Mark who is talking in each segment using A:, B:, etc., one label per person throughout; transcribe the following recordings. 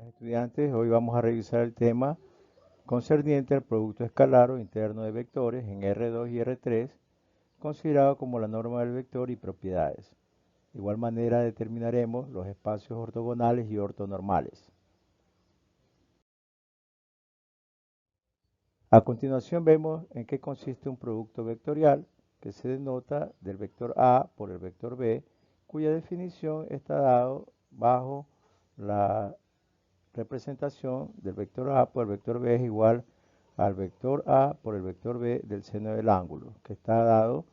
A: Estudiantes, hoy vamos a revisar el tema concerniente al producto escalar o interno de vectores en R2 y R3, considerado como la norma del vector y propiedades. De igual manera determinaremos los espacios ortogonales y ortonormales. A continuación vemos en qué consiste un producto vectorial que se denota del vector A por el vector B, cuya definición está dado bajo la representación del vector A por el vector B es igual al vector A por el vector B del seno del ángulo, que está dado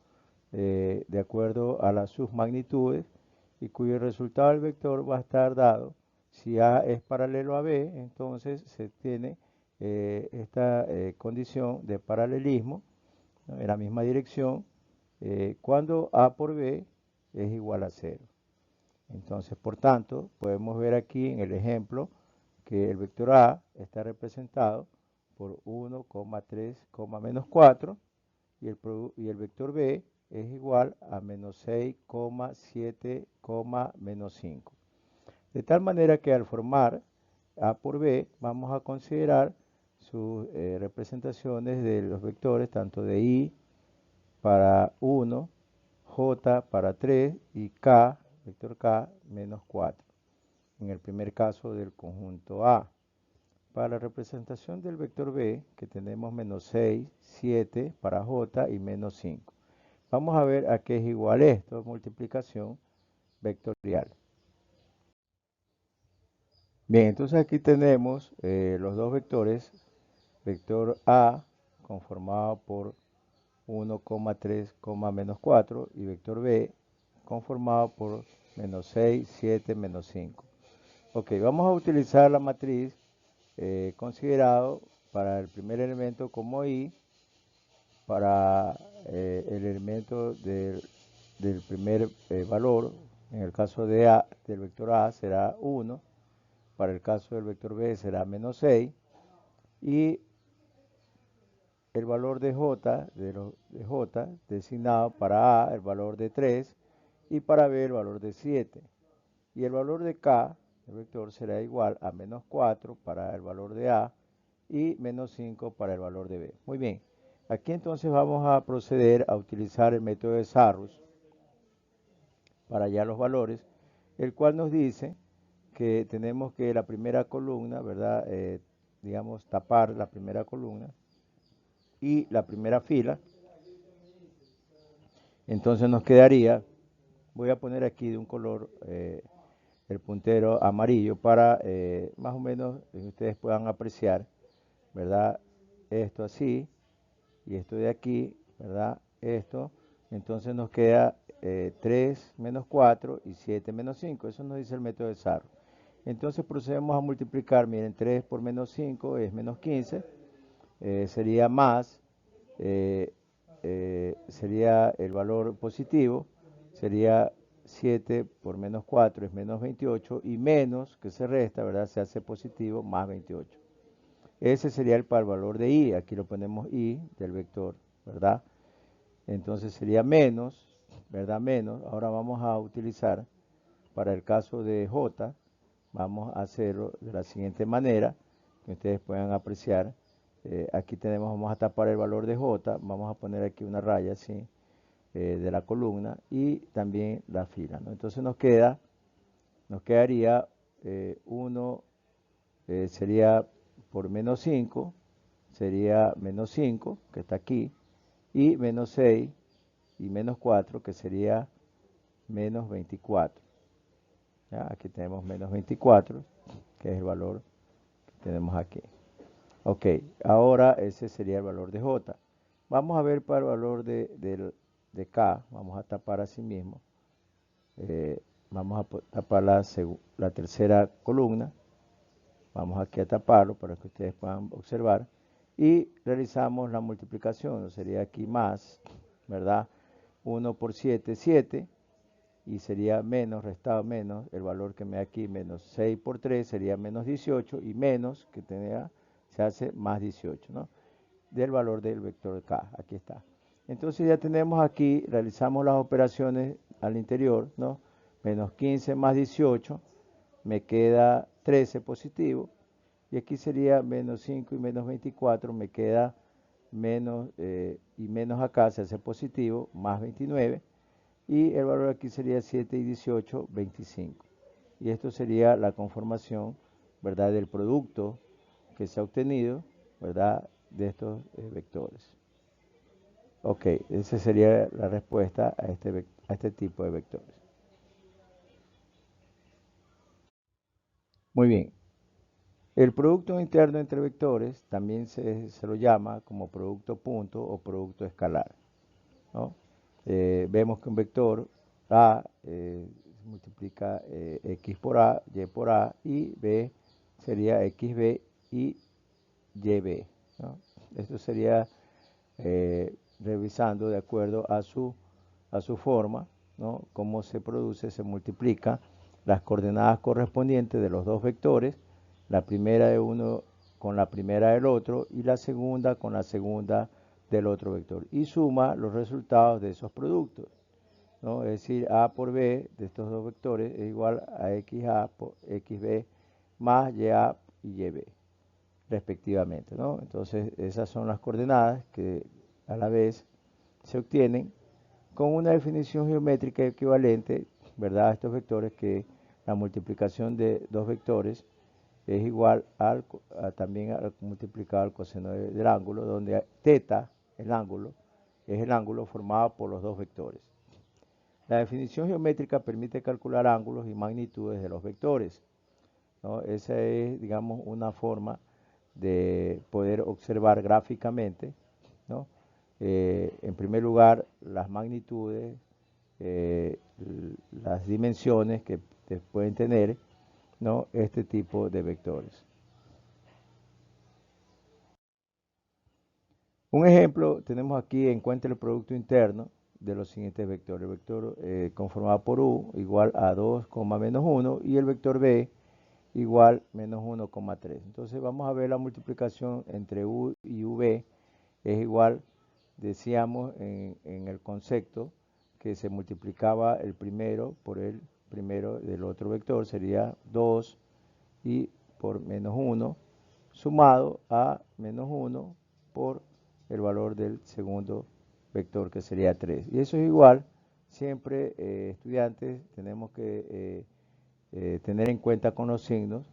A: de acuerdo a las submagnitudes y cuyo resultado del vector va a estar dado. Si A es paralelo a B, entonces se tiene esta condición de paralelismo, ¿no?, en la misma dirección cuando A por B es igual a 0. Entonces, por tanto, podemos ver aquí en el ejemplo que el vector A está representado por 1, 3, menos 4 y el vector B es igual a menos 6, 7, menos 5. De tal manera que al formar A por B vamos a considerar sus representaciones de los vectores tanto de I para 1, J para 3 y K, vector K, menos 4. En el primer caso del conjunto A. Para la representación del vector B, que tenemos menos 6, 7 para J y menos 5. Vamos a ver a qué es igual esto, multiplicación vectorial. Bien, entonces aquí tenemos los dos vectores, vector A conformado por 1, 3, menos 4 y vector B conformado por menos 6, 7, menos 5. Ok, vamos a utilizar la matriz considerado para el primer elemento como I, para el elemento del primer valor, en el caso de A, del vector A será 1, para el caso del vector B será menos 6, y el valor de J, de J designado para A el valor de 3 y para B el valor de 7. Y el valor de K, el vector, será igual a menos 4 para el valor de A y menos 5 para el valor de B. Muy bien, aquí entonces vamos a proceder a utilizar el método de Sarrus para hallar los valores, el cual nos dice que tenemos que la primera columna, ¿verdad? Digamos, tapar la primera columna y la primera fila. Entonces nos quedaría, voy a poner aquí de un color el puntero amarillo para más o menos ustedes puedan apreciar, ¿verdad? Esto así y esto de aquí, ¿verdad? Esto, entonces nos queda 3 menos 4 y 7 menos 5, eso nos dice el método de Sarro. Entonces procedemos a multiplicar, miren, 3 por menos 5 es menos 15, sería más, sería el valor positivo, sería 7 por menos 4 es menos 28 y menos, que se resta, ¿verdad? Se hace positivo, más 28. Ese sería el valor de I, aquí lo ponemos I del vector, ¿verdad? Entonces sería menos, ¿verdad? Menos, ahora vamos a utilizar, para el caso de J, vamos a hacerlo de la siguiente manera, que ustedes puedan apreciar. Aquí tenemos, vamos a tapar el valor de J, vamos a poner aquí una raya así, de la columna y también la fila, ¿no? Entonces nos quedaría 1 sería por menos 5, sería menos 5, que está aquí, y menos 6 y menos 4, que sería menos 24. ¿Ya? Aquí tenemos menos 24, que es el valor que tenemos aquí. Ok, ahora ese sería el valor de J. Vamos a ver para el valor de K, vamos a tapar así mismo. Vamos a tapar la tercera columna. Vamos aquí a taparlo para que ustedes puedan observar. Y realizamos la multiplicación, sería aquí más, ¿verdad? 1 por 7, 7. Y sería menos, restado menos, el valor que me da aquí, menos 6 por 3 sería menos 18 y menos, que tenga, se hace más 18, ¿no? Del valor del vector K, aquí está. Entonces ya tenemos aquí, realizamos las operaciones al interior, ¿no? Menos 15 más 18 me queda 13 positivo, y aquí sería menos 5 y menos 24, me queda menos, y menos acá se hace positivo, más 29, y el valor aquí sería 7 y 18, 25. Y esto sería la conformación, ¿verdad?, del producto que se ha obtenido, ¿verdad?, de estos vectores. Ok, esa sería la respuesta a este tipo de vectores. Muy bien. El producto interno entre vectores también se lo llama como producto punto o producto escalar, ¿no? Vemos que un vector A multiplica X por A, Y por A, y B sería XB y YB, ¿no? Esto sería revisando de acuerdo a su forma, ¿no?, cómo se produce, se multiplica las coordenadas correspondientes de los dos vectores, la primera de uno con la primera del otro y la segunda con la segunda del otro vector, y suma los resultados de esos productos, ¿no? Es decir, A por B de estos dos vectores es igual a XA por XB más YA y YB, respectivamente, ¿no? Entonces, esas son las coordenadas que a la vez se obtienen con una definición geométrica equivalente, ¿verdad?, a estos vectores, que la multiplicación de dos vectores es igual también al multiplicado al coseno del ángulo, donde teta, el ángulo, es el ángulo formado por los dos vectores. La definición geométrica permite calcular ángulos y magnitudes de los vectores, ¿no? Esa es, digamos, una forma de poder observar gráficamente, ¿no? En primer lugar, las magnitudes, las dimensiones que pueden tener, ¿no?, este tipo de vectores. Un ejemplo, tenemos aquí, encuentra el producto interno de los siguientes vectores. El vector conformado por U igual a 2, menos 1, y el vector B igual menos 1,3. Entonces vamos a ver la multiplicación entre U y UB es igual, decíamos en el concepto, que se multiplicaba el primero por el primero del otro vector, sería 2 y por menos 1, sumado a menos 1 por el valor del segundo vector, que sería 3. Y eso es igual, siempre estudiantes tenemos que tener en cuenta con los signos,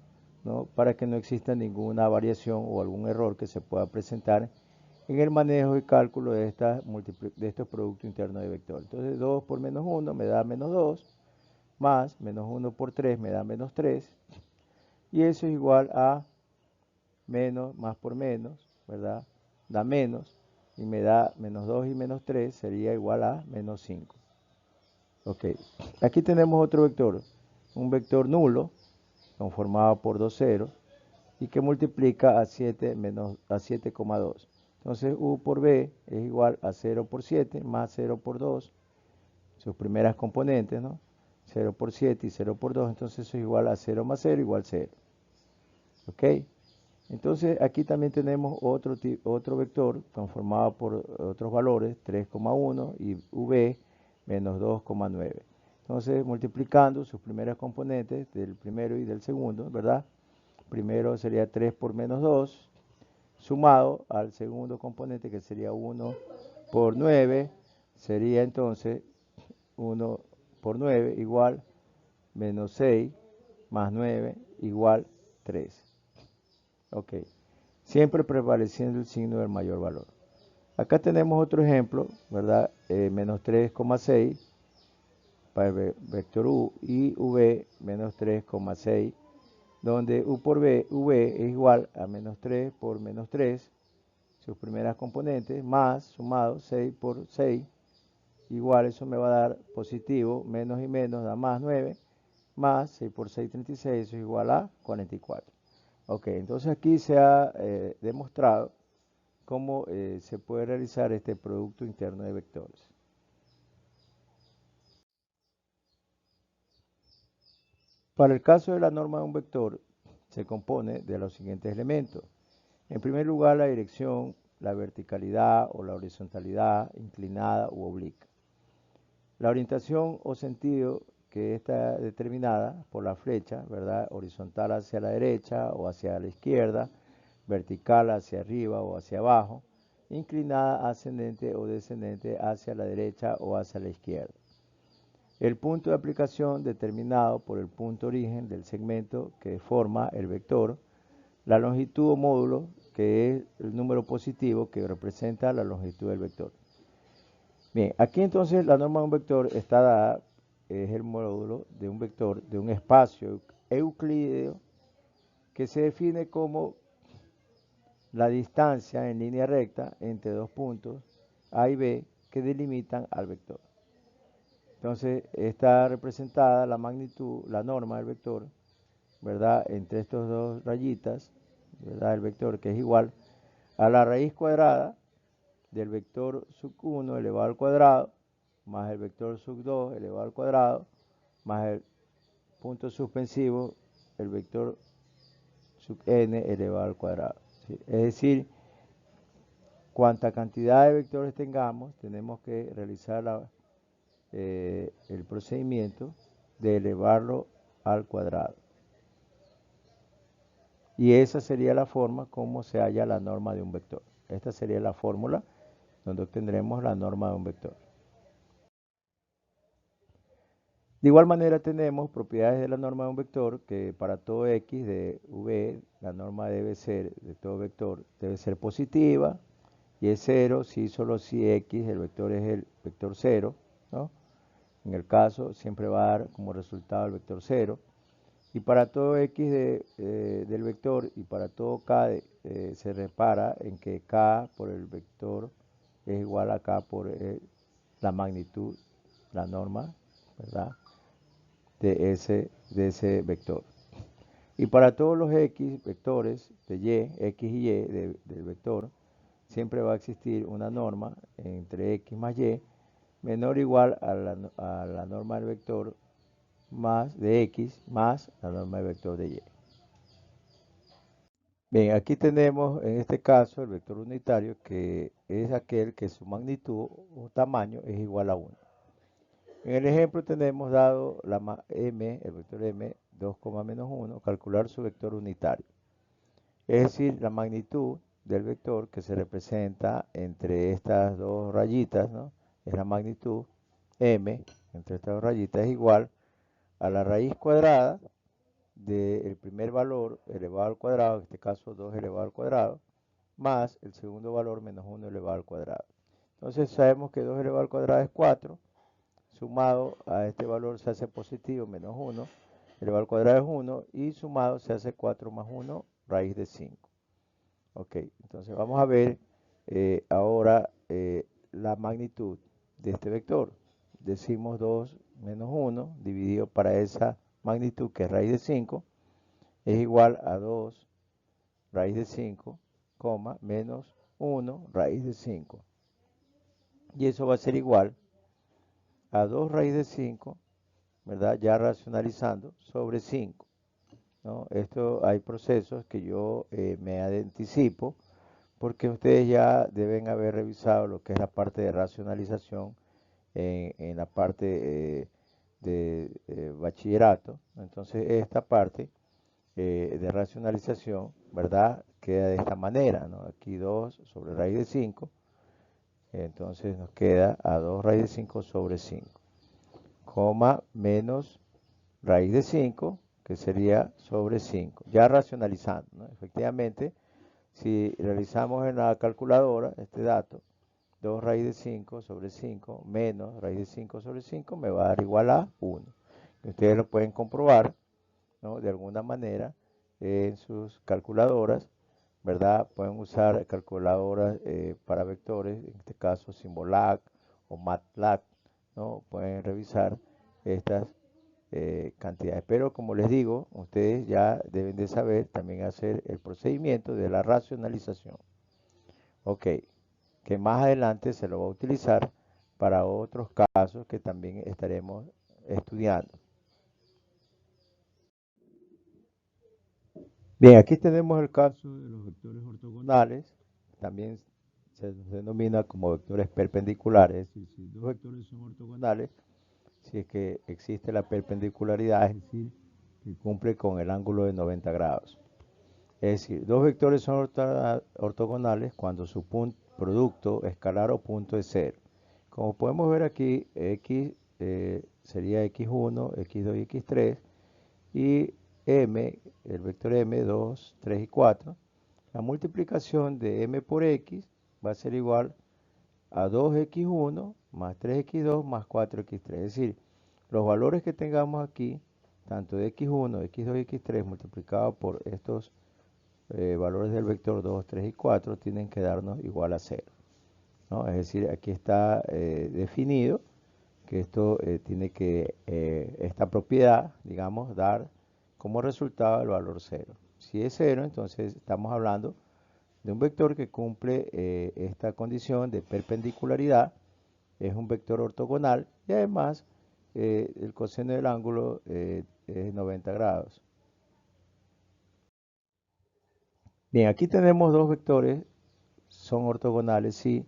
A: ¿no?, para que no exista ninguna variación o algún error que se pueda presentar en el manejo y cálculo de estos productos internos de vectores. Entonces 2 por menos 1 me da menos 2, más menos 1 por 3 me da menos 3, y eso es igual a menos, más por menos, ¿verdad?, da menos, y me da menos 2 y menos 3 sería igual a menos 5. Ok, aquí tenemos otro vector, un vector nulo, conformado por dos ceros, y que multiplica a 7 menos a 7,2. Entonces U por B es igual a 0 por 7 más 0 por 2, sus primeras componentes, ¿no? 0 por 7 y 0 por 2, entonces eso es igual a 0 más 0 igual 0. ¿Ok? Entonces aquí también tenemos otro vector conformado por otros valores, 3,1 y V menos 2,9. Entonces multiplicando sus primeras componentes del primero y del segundo, ¿verdad? Primero sería 3 por menos 2, sumado al segundo componente, que sería 1 por 9, sería entonces 1 por 9 igual menos 6 más 9 igual 3. Ok, siempre prevaleciendo el signo del mayor valor. Acá tenemos otro ejemplo, ¿verdad? Menos 3,6 para el vector U y V menos 3,6, donde U por V es igual a menos 3 por menos 3, sus primeras componentes, más, sumado, 6 por 6, igual, eso me va a dar positivo, menos y menos da más 9, más 6 por 6, 36, eso es igual a 44. Ok, entonces aquí se ha demostrado cómo se puede realizar este producto interno de vectores. Para el caso de la norma de un vector, se compone de los siguientes elementos. En primer lugar, la dirección, la verticalidad o la horizontalidad, inclinada u obliqua. La orientación o sentido que está determinada por la flecha, ¿verdad? Horizontal hacia la derecha o hacia la izquierda, vertical hacia arriba o hacia abajo, inclinada ascendente o descendente hacia la derecha o hacia la izquierda. El punto de aplicación determinado por el punto origen del segmento que forma el vector, la longitud o módulo, que es el número positivo que representa la longitud del vector. Bien, aquí entonces la norma de un vector está dada, es el módulo de un vector de un espacio euclídeo que se define como la distancia en línea recta entre dos puntos A y B que delimitan al vector. Entonces está representada la magnitud, la norma del vector, ¿verdad? Entre estos dos rayitas, ¿verdad? El vector que es igual a la raíz cuadrada del vector sub 1 elevado al cuadrado, más el vector sub 2 elevado al cuadrado, más el punto suspensivo, el vector sub n elevado al cuadrado. ¿Sí? Es decir, cuanta cantidad de vectores tengamos, tenemos que realizar el procedimiento de elevarlo al cuadrado. Y esa sería la forma como se halla la norma de un vector. Esta sería la fórmula donde obtendremos la norma de un vector. De igual manera tenemos propiedades de la norma de un vector que para todo x de v, la norma debe ser, de todo vector, debe ser positiva, y es 0 si solo si x, el vector es el vector 0, ¿no? En el caso siempre va a dar como resultado el vector 0. Y para todo x del vector y para todo k se repara en que k por el vector es igual a k por la magnitud, la norma, ¿verdad? De ese vector. Y para todos los x vectores de y, x y y del vector, siempre va a existir una norma entre x más y menor o igual a la norma del vector más de x más la norma del vector de y. Bien, aquí tenemos en este caso el vector unitario, que es aquel que su magnitud o tamaño es igual a 1. En el ejemplo tenemos dado m, el vector m, 2, menos 1, calcular su vector unitario. Es decir, la magnitud del vector que se representa entre estas dos rayitas, ¿no? Es la magnitud m entre estas dos rayitas es igual a la raíz cuadrada del primer valor elevado al cuadrado, en este caso 2 elevado al cuadrado, más el segundo valor menos 1 elevado al cuadrado. Entonces sabemos que 2 elevado al cuadrado es 4, sumado a este valor se hace positivo, menos 1, elevado al cuadrado es 1, y sumado se hace 4 más 1, raíz de 5. Ok, entonces vamos a ver ahora la magnitud de este vector. Decimos 2 menos 1 dividido para esa magnitud que es raíz de 5 es igual a 2 raíz de 5, menos 1 raíz de 5. Y eso va a ser igual a 2 raíz de 5, ¿verdad? Ya racionalizando, sobre 5. ¿No? Esto hay procesos que yo me anticipo porque ustedes ya deben haber revisado lo que es la parte de racionalización en la parte de bachillerato. Entonces esta parte de racionalización, ¿verdad? Queda de esta manera, ¿no? Aquí 2 sobre raíz de 5, entonces nos queda a 2 raíz de 5 sobre 5, menos raíz de 5, que sería sobre 5, ya racionalizando, ¿no? Efectivamente, si realizamos en la calculadora este dato, 2 raíz de 5 sobre 5 menos raíz de 5 sobre 5 me va a dar igual a 1. Ustedes lo pueden comprobar, ¿no? De alguna manera en sus calculadoras, ¿verdad? Pueden usar calculadoras para vectores, en este caso Symbolac o MATLAB, ¿no? Pueden revisar estas cantidades. Pero como les digo, ustedes ya deben de saber también hacer el procedimiento de la racionalización. Ok, que más adelante se lo va a utilizar para otros casos que también estaremos estudiando. Bien, aquí tenemos el caso de los vectores ortogonales, también se denomina como vectores perpendiculares, es decir, si dos vectores son ortogonales, si es que existe la perpendicularidad, es decir, que cumple con el ángulo de 90 grados. Es decir, dos vectores son ortogonales cuando su producto escalar o punto es cero. Como podemos ver aquí, x sería x1, x2 y x3, y m, el vector m, 2, 3 y 4. La multiplicación de m por x va a ser igual a 2x1 más 3x2 más 4x3. Es decir, los valores que tengamos aquí, tanto de x1, x2 y x3 multiplicado por estos valores del vector 2, 3 y 4 tienen que darnos igual a 0, ¿no? Es decir, aquí está definido que esto tiene que, esta propiedad, digamos, dar como resultado el valor 0. Si es 0, entonces estamos hablando de un vector que cumple esta condición de perpendicularidad, es un vector ortogonal y además el coseno del ángulo es 90 grados. Bien, aquí tenemos dos vectores, son ortogonales si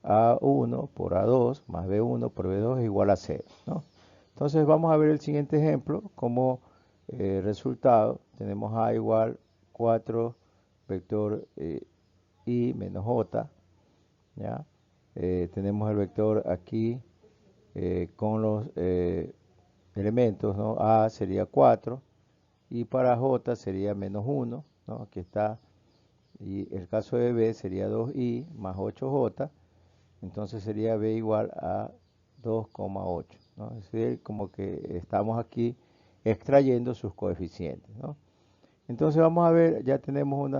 A: A1 por A2 más B1 por B2 es igual a 0, ¿no? Entonces vamos a ver el siguiente ejemplo. Como resultado tenemos A igual 4 vector I menos J, ¿ya? Tenemos el vector aquí con los elementos, ¿no? A sería 4 y para J sería menos 1, ¿no? Aquí está. Y el caso de B sería 2i más 8j, entonces sería B igual a 2,8, ¿no? Es decir, como que estamos aquí extrayendo sus coeficientes, ¿no? Entonces vamos a ver, ya tenemos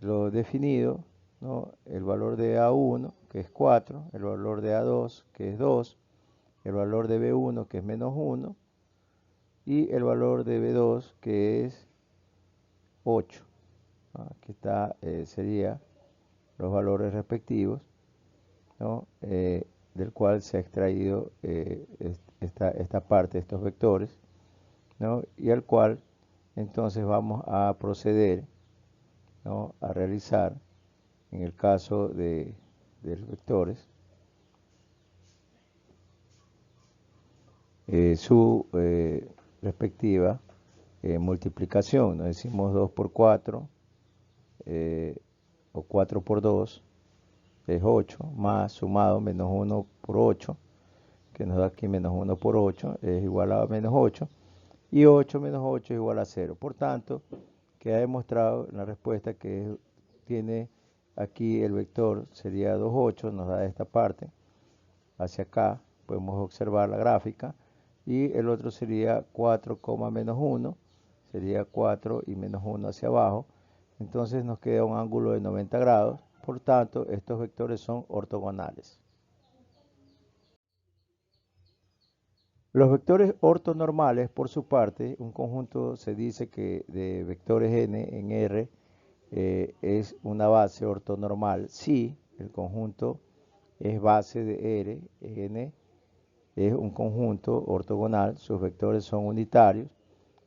A: lo definido, ¿no? El valor de A1, que es 4, el valor de A2, que es 2, el valor de B1, que es menos 1, y el valor de B2, que es 8. Aquí está, sería los valores respectivos, ¿no? Del cual se ha extraído esta parte, estos vectores, ¿no? Y al cual entonces vamos a proceder, ¿no? A realizar, en el caso de los vectores, su respectiva multiplicación, ¿no? Decimos 2 por 4 o 4 por 2 es 8, más sumado menos 1 por 8, que nos da aquí menos 1 por 8, es igual a menos 8, y 8 menos 8 es igual a 0. Por tanto, queda demostrado en la respuesta que tiene aquí el vector, sería 2, 8, nos da esta parte, hacia acá, podemos observar la gráfica, y el otro sería 4, menos 1, sería 4 y menos 1 hacia abajo, entonces nos queda un ángulo de 90 grados, por tanto, estos vectores son ortogonales. Los vectores ortonormales, por su parte, un conjunto se dice que de vectores n en R es una base ortonormal si el conjunto es base de R, n es un conjunto ortogonal, sus vectores son unitarios.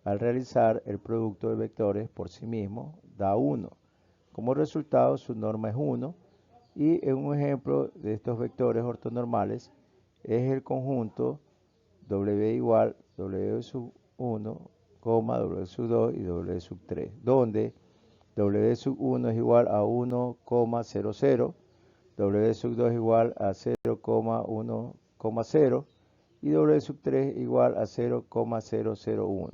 A: Al realizar el producto de vectores por sí mismo da 1. Como resultado, su norma es 1 y en un ejemplo de estos vectores ortonormales es el conjunto W igual W sub 1, W sub 2 y W sub 3, donde W sub 1 es igual a 1,00, W sub 2 es igual a 0,1,0 y W sub 3 igual a 0,001.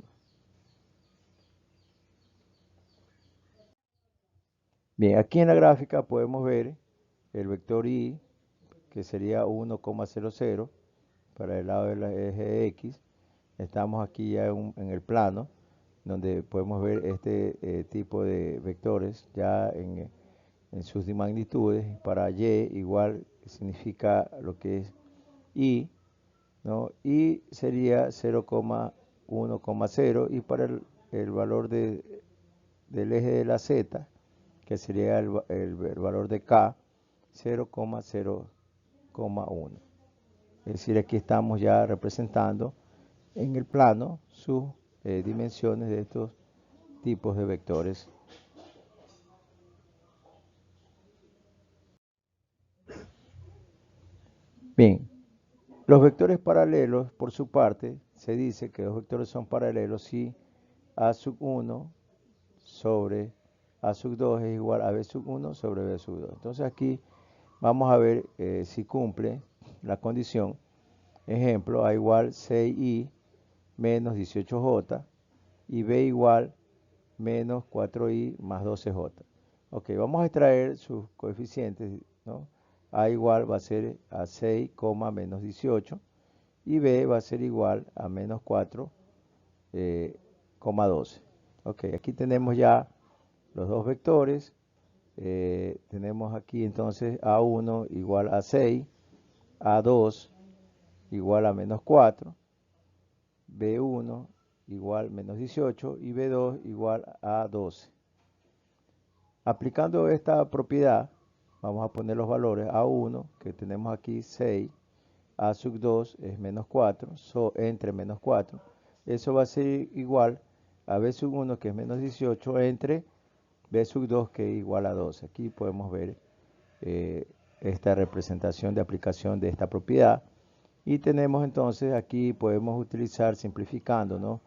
A: Bien, aquí en la gráfica podemos ver el vector I, que sería 1,00 para el lado del eje X. Estamos aquí ya en el plano, donde podemos ver este tipo de vectores ya en sus magnitudes. Para Y igual significa lo que es I, ¿no? Y sería 0,1,0 y para el valor del eje de la Z, que sería el valor de K, 0,0,1. Es decir, aquí estamos ya representando en el plano sus dimensiones de estos tipos de vectores. Bien, Los vectores paralelos, por su parte, se dice que los vectores son paralelos si A sub 1 sobre A sub 2 es igual a B sub 1 sobre B sub 2. Entonces aquí vamos a ver si cumple la condición. Ejemplo, A igual 6i menos 18j y B igual menos 4i más 12j. Ok, vamos a extraer sus coeficientes, ¿no? A igual va a ser a 6, menos 18 y B va a ser igual a menos 4, 12. Ok, aquí tenemos ya los dos vectores. Tenemos aquí entonces A1 igual a 6, A2 igual a menos 4, B1 igual menos 18 y B2 igual a 12. Aplicando esta propiedad, vamos a poner los valores A1, que tenemos aquí 6, A sub 2 es menos 4, entre menos 4. Eso va a ser igual a B sub 1, que es menos 18, entre B sub 2, que es igual a 12. Aquí podemos ver esta representación de aplicación de esta propiedad. Y tenemos entonces aquí, podemos utilizar simplificando, ¿no?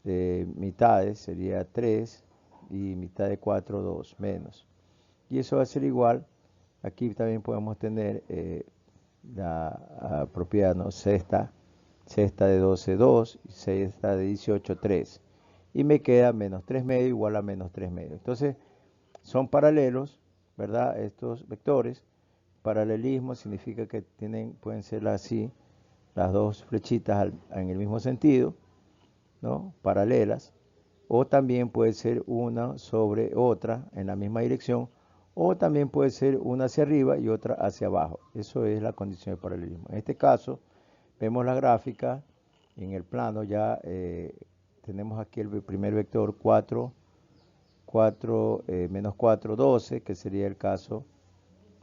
A: Mitades sería 3 y mitad de 4, 2, menos. Y eso va a ser igual, aquí también podemos tener la propiedad, ¿no? Sexta de 12, 2, y sexta de 18, 3. Y me queda menos 3 medios igual a menos 3 medios. Entonces, son paralelos, ¿verdad? Estos vectores. Paralelismo significa que pueden ser así, las dos flechitas en el mismo sentido, ¿no? Paralelas. O también puede ser una sobre otra en la misma dirección. O también puede ser una hacia arriba y otra hacia abajo. Eso es la condición de paralelismo. En este caso, vemos la gráfica. En el plano ya tenemos aquí el primer vector 4, menos 4, 12, que sería el caso,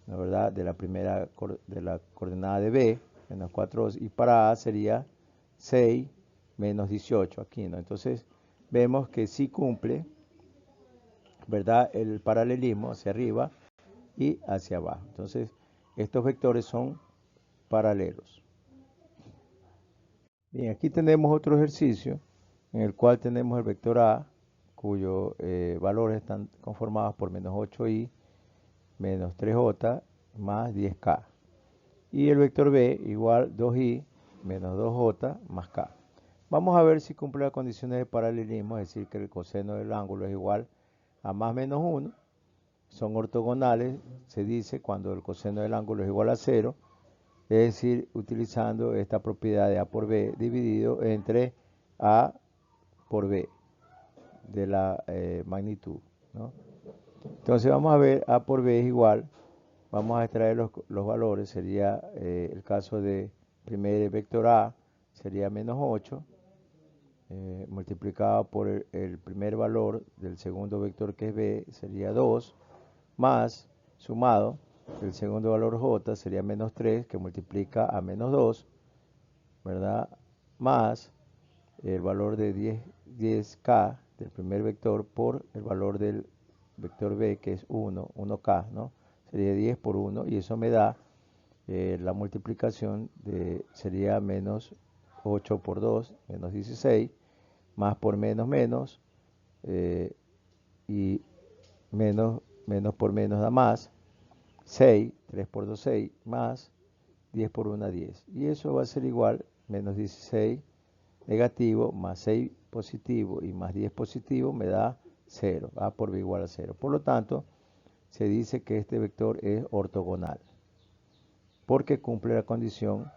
A: la verdad, de la primera de la coordenada de B, menos 4, 12, y para A sería 6 menos 18 aquí, ¿no? Entonces vemos que sí cumple, ¿verdad?, el paralelismo hacia arriba y hacia abajo. Entonces estos vectores son paralelos. Bien, aquí tenemos otro ejercicio en el cual tenemos el vector A, cuyos valores están conformados por menos 8i menos 3j más 10k. Y el vector B igual 2i menos 2j más k. Vamos a ver si cumple las condiciones de paralelismo, es decir, que el coseno del ángulo es igual a más menos 1. Son ortogonales, se dice, cuando el coseno del ángulo es igual a 0. Es decir, utilizando esta propiedad de A por B dividido entre A por B de la magnitud, ¿no? Entonces vamos a ver A por B es igual, vamos a extraer los valores, sería el caso de primer vector A, sería menos 8, multiplicado por el primer valor del segundo vector que es B, sería 2, más, sumado, el segundo valor J sería menos 3, que multiplica a menos 2, ¿verdad? Más el valor de 10k del primer vector por el valor del vector B, que es 1k, ¿no? Sería 10 por 1 y eso me da la multiplicación sería menos 8 por 2, menos 16, más por menos, menos, y menos por menos da más, 6, 3 por 2, 6, más 10 por 1, 10. Y eso va a ser igual, menos 16 negativo, más 6 positivo y más 10 positivo me da 0. A por B igual a 0. Por lo tanto, se dice que este vector es ortogonal, porque cumple la condición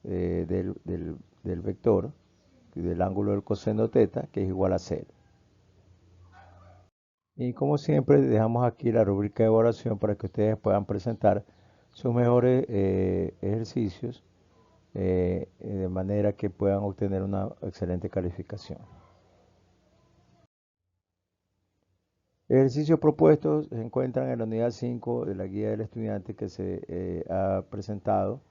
A: del vector, del ángulo del coseno teta, que es igual a 0. Y como siempre, dejamos aquí la rúbrica de evaluación para que ustedes puedan presentar sus mejores ejercicios de manera que puedan obtener una excelente calificación. Ejercicios propuestos se encuentran en la unidad 5 de la guía del estudiante que se ha presentado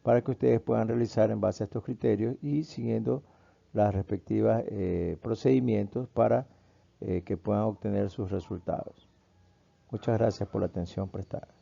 A: para que ustedes puedan realizar en base a estos criterios y siguiendo las respectivas procedimientos para que puedan obtener sus resultados. Muchas gracias por la atención prestada.